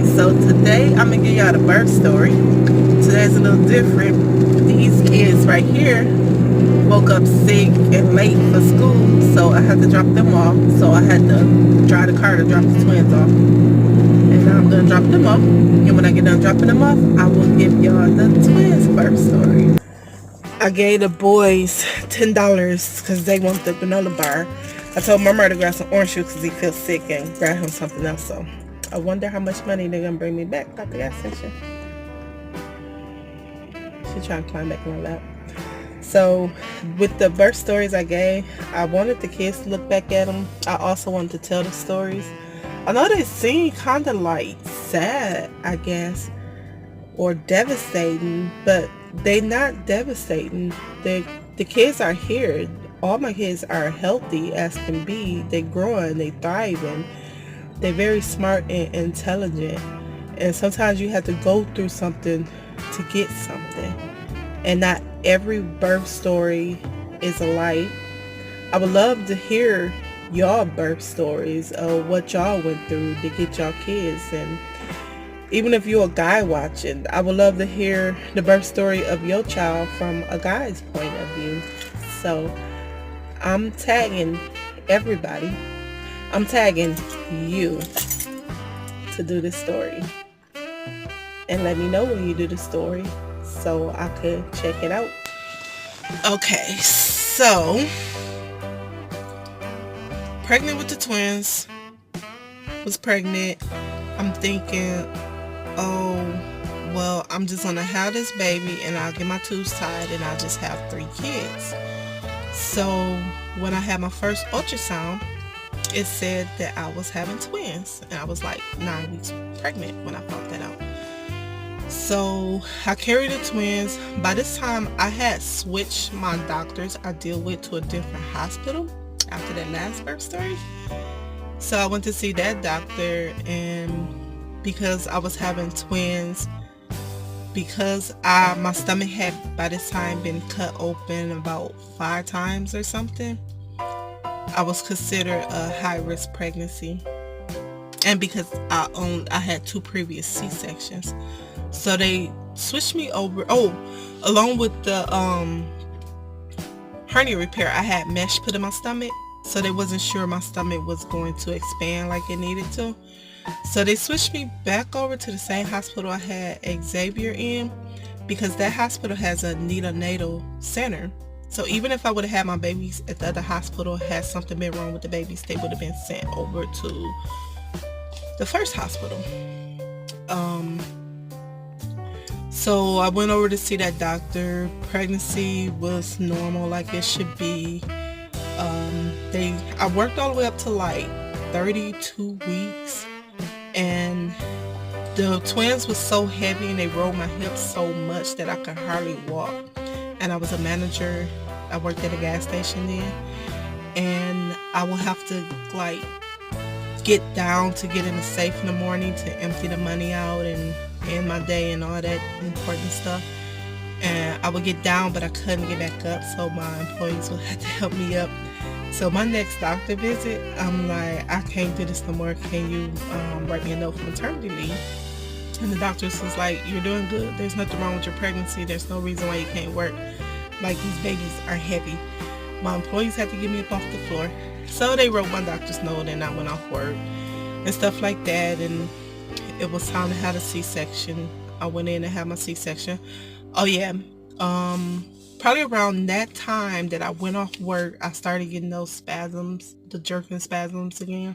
So today I'm gonna give y'all the birth story. Today's a little different. These kids right here woke up sick and late for school, so I had to drop them off. So I had to drive the car to drop the twins off. And now I'm gonna drop them off. And when I get done dropping them off, I will give y'all the twins birth story. I gave the boys $10 because they want the granola bar. I told my mother to grab some orange juice because he feels sick and grab him something else. So I wonder how much money they're gonna bring me back at the gas station. She's trying to climb back in my lap. So with the birth stories I gave, I wanted the kids to look back at them. I also wanted to tell the stories. I know they seem kind of like sad, I guess, or devastating, but they not devastating. The kids are here. All my kids are healthy as can be. They growing, they thriving. They're very smart and intelligent. And sometimes you have to go through something to get something. And not every birth story is alike. I would love to hear y'all birth stories of what y'all went through to get y'all kids. And even if you're a guy watching, I would love to hear the birth story of your child from a guy's point of view. So I'm tagging everybody. I'm tagging you to do this story. And let me know when you do the story so I could check it out. Okay, so pregnant with the twins. Was pregnant. I'm thinking, oh, well, I'm just gonna have this baby and I'll get my tubes tied and I'll just have 3 kids. So when I had my first ultrasound, it said that I was having twins, and I was like 9 weeks pregnant when I found that out. So I carried the twins. By this time, I had switched my doctors I deal with to a different hospital after that last birth story. So I went to see that doctor, and because I was having twins, because my stomach had by this time been cut open about 5 times or something, I was considered a high-risk pregnancy. And because I had 2 previous C-sections. So they switched me over. Oh, along with the hernia repair, I had mesh put in my stomach. So they wasn't sure my stomach was going to expand like it needed to. So they switched me back over to the same hospital I had Xavier in, because that hospital has a neonatal center. So even if I would have had my babies at the other hospital, had something been wrong with the babies, they would have been sent over to the first hospital. So I went over to see that doctor. Pregnancy was normal like it should be. I worked all the way up to like 32 weeks, and the twins was so heavy and they rolled my hips so much that I could hardly walk. And I was a manager. I worked at a gas station then, and I will have to like get down to get in the safe in the morning to empty the money out and end my day and all that important stuff. And I would get down, but I couldn't get back up, so my employees would have to help me up. So my next doctor visit, I'm like, I can't do this no more. Can you write me a note for maternity leave? And the doctor was like, you're doing good. There's nothing wrong with your pregnancy. There's no reason why you can't work. Like, these babies are heavy. My employees had to get me up off the floor. So they wrote my doctor's note and I went off work and stuff like that. And it was time to have a C-section. I went in and had my C-section. Oh yeah. Probably around that time that I went off work, I started getting those spasms, the jerking spasms again.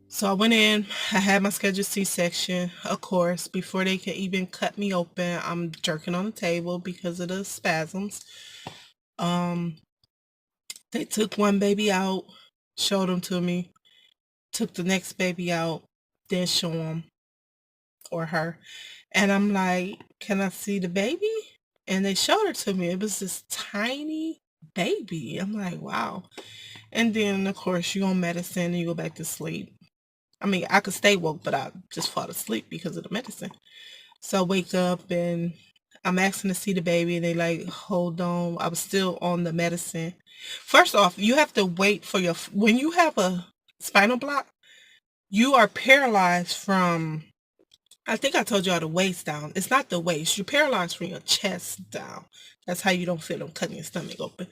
So I went in, I had my scheduled C-section. Of course, before they could even cut me open, I'm jerking on the table because of the spasms. They took one baby out, showed them to me, took the next baby out, then show them or her. And I'm like, can I see the baby? And they showed her to me. It was this tiny baby. I'm like, wow. And then, of course, you on medicine and you go back to sleep. I mean, I could stay woke, but I just fall asleep because of the medicine. So I wake up and I'm asking to see the baby, and they like, hold on. I was still on the medicine. First off, you have to wait for when you have a spinal block, you are paralyzed from I think I told y'all the waist down. It's not the waist. You're paralyzed from your chest down. That's how you don't feel them cutting your stomach open.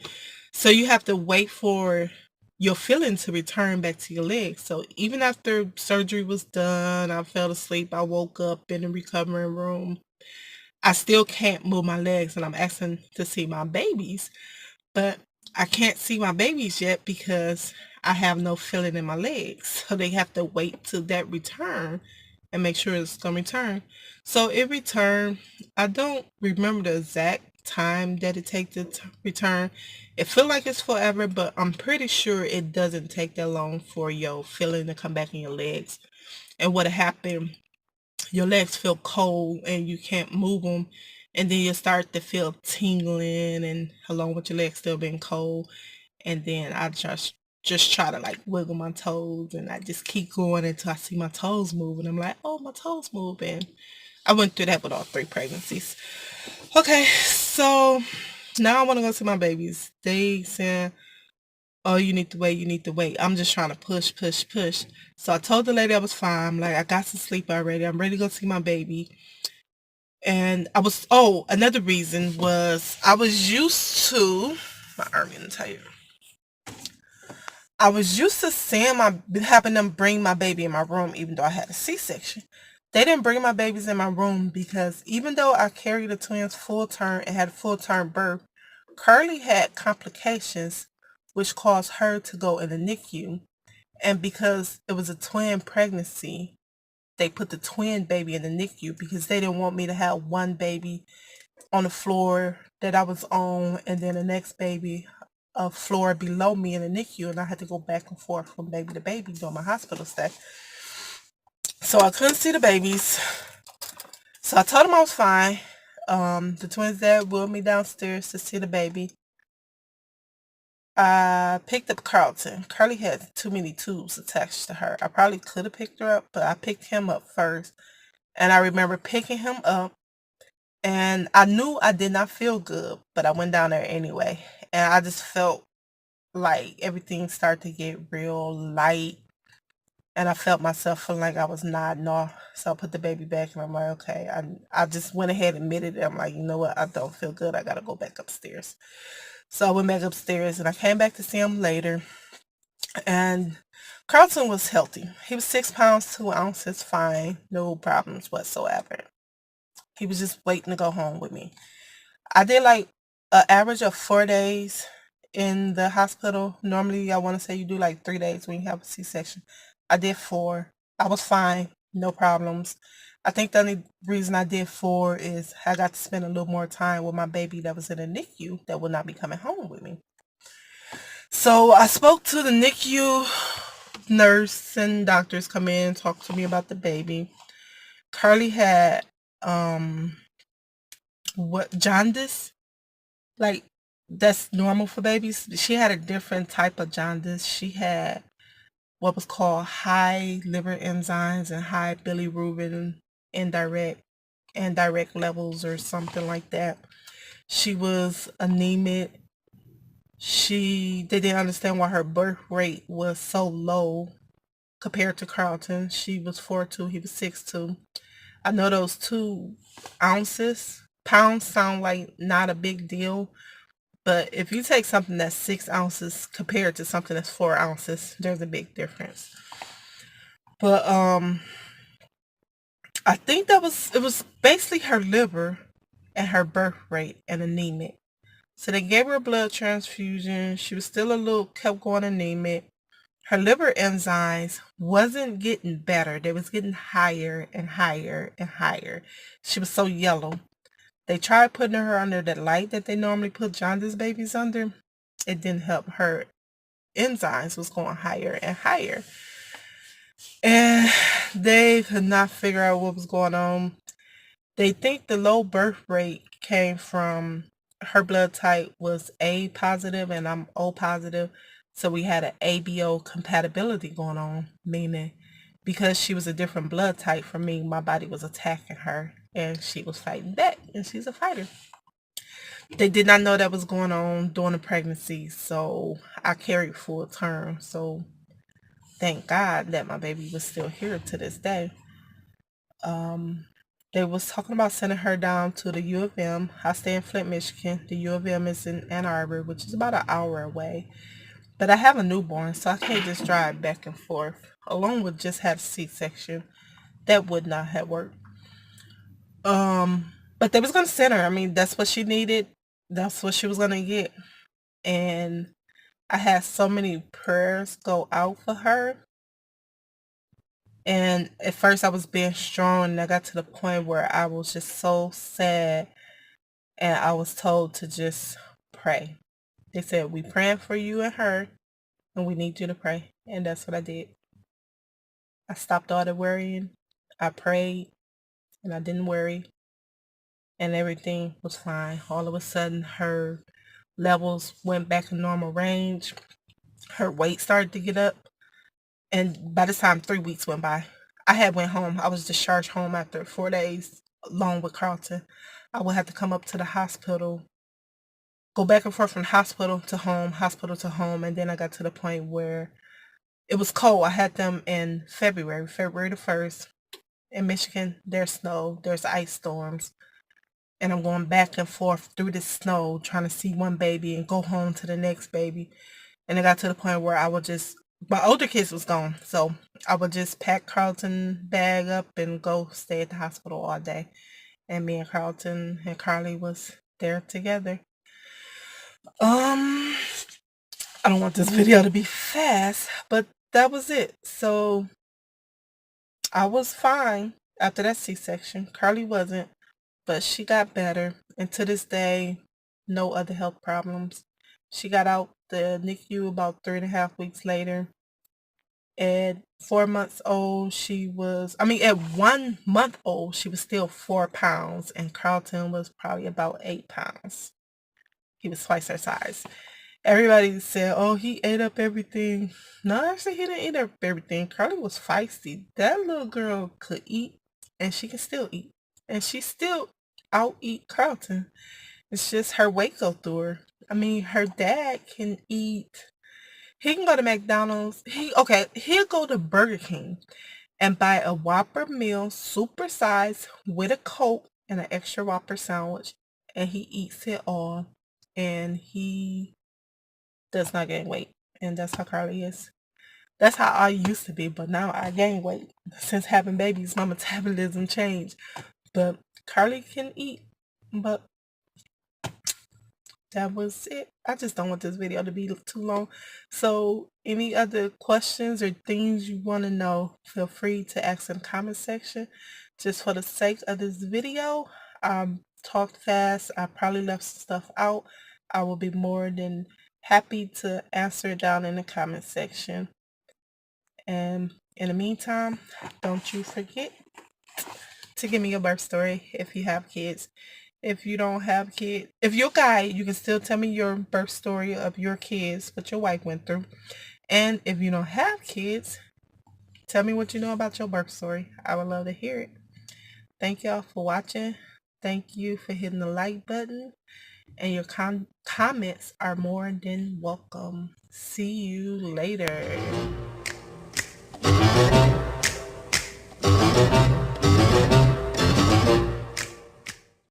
So you have to wait for your feeling to return back to your legs. So even after surgery was done, I fell asleep. I woke up in the recovering room. I still can't move my legs, and I'm asking to see my babies, but I can't see my babies yet because I have no feeling in my legs. So they have to wait till that return and make sure it's gonna return. So it returned. I don't remember the exact time that it takes to return. It feel like it's forever, but I'm pretty sure it doesn't take that long for your feeling to come back in your legs. And what happened, your legs feel cold and you can't move them, and then you start to feel tingling and along with your legs still being cold. And then I just try to like wiggle my toes, and I just keep going until I see my toes moving. I'm like, oh, my toes moving. I went through that with all 3 pregnancies. Okay, so now I want to go see my babies. They said, oh, you need to wait, you need to wait. I'm just trying to push, push, push. So I told the lady I was fine. I'm like, I got to sleep already. I'm ready to go see my baby. And another reason was I was used to, my arm getting tired. I was used to seeing having them bring my baby in my room, even though I had a C-section. They didn't bring my babies in my room because even though I carried the twins full term and had a full term birth, Curly had complications, which caused her to go in the NICU. And because it was a twin pregnancy, they put the twin baby in the NICU because they didn't want me to have one baby on the floor that I was on, and then the next baby a floor below me in the NICU, and I had to go back and forth from baby to baby during my hospital stay. So I couldn't see the babies. So I told them I was fine. The twins dad wheeled me downstairs to see the baby. I picked up Carlton. Curly had too many tubes attached to her. I probably could have picked her up, but I picked him up first. And I remember picking him up, and I knew I did not feel good, but I went down there anyway. And I just felt like everything started to get real light, and I felt myself feeling like I was nodding off. So I put the baby back, and I'm like, okay. I just went ahead and admitted it. I'm like, you know what? I don't feel good. I got to go back upstairs. So I went back upstairs, and I came back to see him later. And Carlton was healthy. He was 6 pounds, 2 ounces, fine. No problems whatsoever. He was just waiting to go home with me. I did like an average of 4 days in the hospital. Normally, I want to say you do like 3 days when you have a C-section. I did 4. I was fine, no problems. I think the only reason I did 4 is I got to spend a little more time with my baby that was in the NICU that would not be coming home with me. So I spoke to the NICU nurse and doctors come in and talk to me about the baby. Carly had jaundice, like that's normal for babies. She had a different type of jaundice. She had what was called high liver enzymes and high bilirubin indirect levels or something like that. She was anemic. They didn't understand why her birth rate was so low compared to Carlton. She was 4'2", he was 6'2". I know those 2 pounds sound like not a big deal, but if you take something that's 6 ounces compared to something that's 4 ounces, there's a big difference. But I think it was basically her liver and her birth rate and anemic. So they gave her a blood transfusion. She was still kept going anemic. Her liver enzymes wasn't getting better. They was getting higher and higher and higher. She was so yellow. They tried putting her under the light that they normally put jaundice babies under. It didn't help. Her enzymes was going higher and higher. And they could not figure out what was going on. They think the low birth rate came from her blood type was A positive and I'm O positive. So we had an ABO compatibility going on, meaning because she was a different blood type from me, my body was attacking her and she was fighting back, and she's a fighter. They did not know that was going on during the pregnancy, so I carried full term. So thank God that my baby was still here to this day. Um, they was talking about sending her down to the U of M. I stay in Flint, Michigan. The U of M is in Ann Arbor, which is about an hour away. But I have a newborn, so I can't just drive back and forth. Along with just had a C-section, that would not have worked. But they was gonna send her. I mean, that's what she needed. That's what she was gonna get. And I had so many prayers go out for her. And at first I was being strong, and I got to the point where I was just so sad, and I was told to just pray. They said, "We praying for you and her, and we need you to pray." And that's what I did. I stopped all the worrying. I prayed, and I didn't worry, and everything was fine. All of a sudden, her levels went back in normal range. Her weight started to get up, and by the time 3 weeks went by, I had went home. I was discharged home after 4 days, along with Carlton. I would have to come up to the hospital, go back and forth from hospital to home, and then I got to the point where it was cold. I had them in February the 1st. In Michigan, there's snow, there's ice storms, and I'm going back and forth through the snow trying to see one baby and go home to the next baby. And it got to the point where I would just, my older kids was gone, so I would just pack Carlton bag up and go stay at the hospital all day. And me and Carlton and Carly was there together. I don't want this video to be fast, but that was it. So I was fine after that C-section. Carly wasn't, but she got better. And to this day, no other health problems. She got out the NICU about 3.5 weeks later. At 4 months old, at 1 month old, she was still 4 pounds, and Carlton was probably about 8 pounds. He was twice her size. Everybody said, "Oh, he ate up everything." No, actually, he didn't eat up everything. Carly was feisty. That little girl could eat, and she can still eat. And she still out eat Carlton. It's just her weight go through her. I mean, her dad can eat. He can go to McDonald's. He'll go to Burger King and buy a Whopper meal, super size, with a Coke and an extra Whopper sandwich, and he eats it all. And he does not gain weight. And that's how Carly is. That's how I used to be, but now I gain weight. Since having babies, my metabolism changed. But Carly can eat. But that was it. I just don't want this video to be too long. So any other questions or things you want to know, feel free to ask in the comment section. Just for the sake of this video, I talked fast. I probably left some stuff out. I will be more than happy to answer it down in the comment section. And in the meantime, don't you forget to give me your birth story if you have kids. If you don't have kids, if you're a guy, you can still tell me your birth story of your kids, what your wife went through. And if you don't have kids, tell me what you know about your birth story. I would love to hear it. Thank y'all for watching. Thank you for hitting the like button. And your comments are more than welcome. See you later.